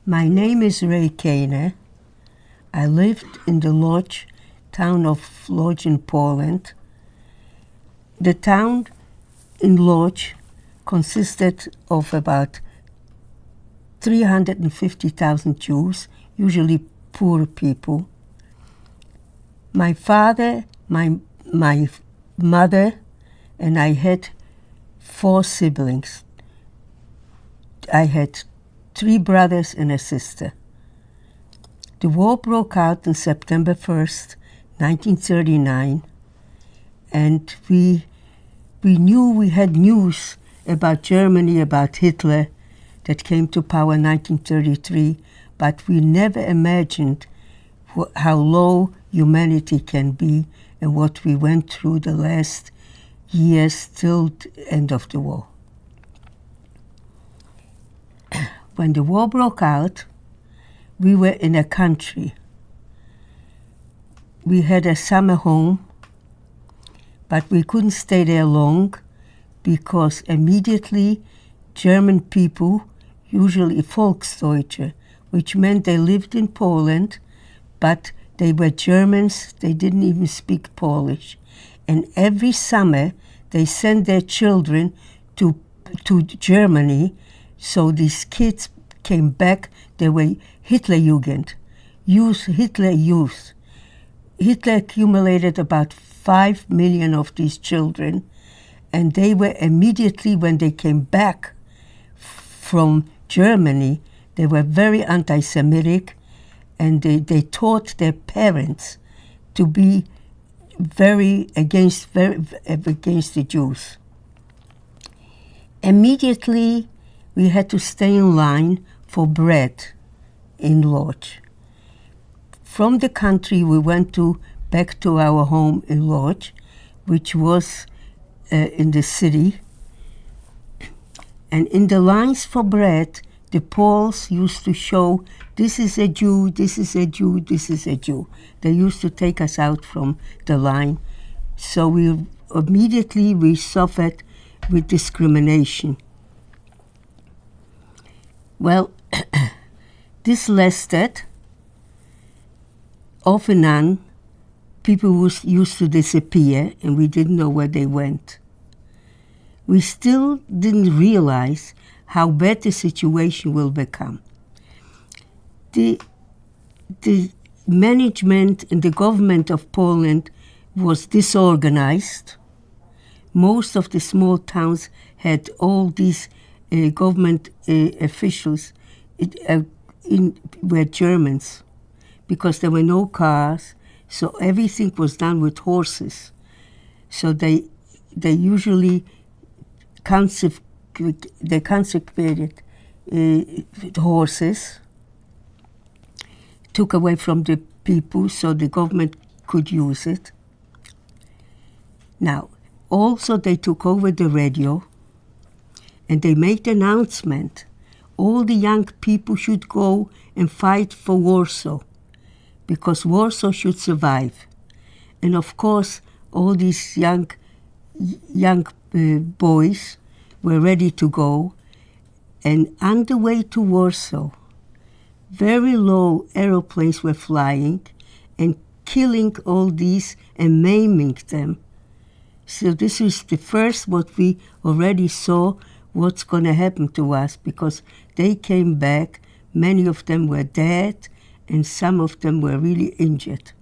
My name is Ray Kane. I lived in the Lodz, town of Lodz in Poland. The town in Lodz consisted of about 350,000 Jews, usually poor people. My father, my mother, and I had 4 siblings. I had 3 brothers and a sister. The war broke out on September 1st, 1939, and we knew we had news about Germany, about Hitler, that came to power in 1933, but we never imagined how low humanity can be and what we went through the last years till the end of the war. When the war broke out, we were in a country. We had a summer home, but we couldn't stay there long because immediately German people, usually Volksdeutsche, which meant they lived in Poland, but they were Germans, they didn't even speak Polish. And every summer they sent their children to Germany, so these kids came back. They were Hitlerjugend, Hitler youth. Hitler accumulated about 5 million of these children, and they were immediately, when they came back from Germany, they were very anti-Semitic, and they taught their parents to be very against the Jews. Immediately, we had to stay in line for bread in Lodz. From the country, we went back to our home in Lodz, which was in the city. And in the lines for bread, the Poles used to show, this is a Jew, this is a Jew, this is a Jew. They used to take us out from the line. So we immediately suffered with discrimination. Well, this lasted. Off and on, people used to disappear, and we didn't know where they went. We still didn't realize how bad the situation will become. The management and the government of Poland was disorganized. Most of the small towns had all these government officials were Germans, because there were no cars, so everything was done with horses. So they usually consecrated horses, took away from the people so the government could use it. Now, also they took over the radio, and they made the announcement, all the young people should go and fight for Warsaw, because Warsaw should survive. And of course, all these young boys were ready to go. And on the way to Warsaw, very low aeroplanes were flying and killing all these and maiming them. So this is the first what we already saw what's going to happen to us, because they came back, many of them were dead, and some of them were really injured.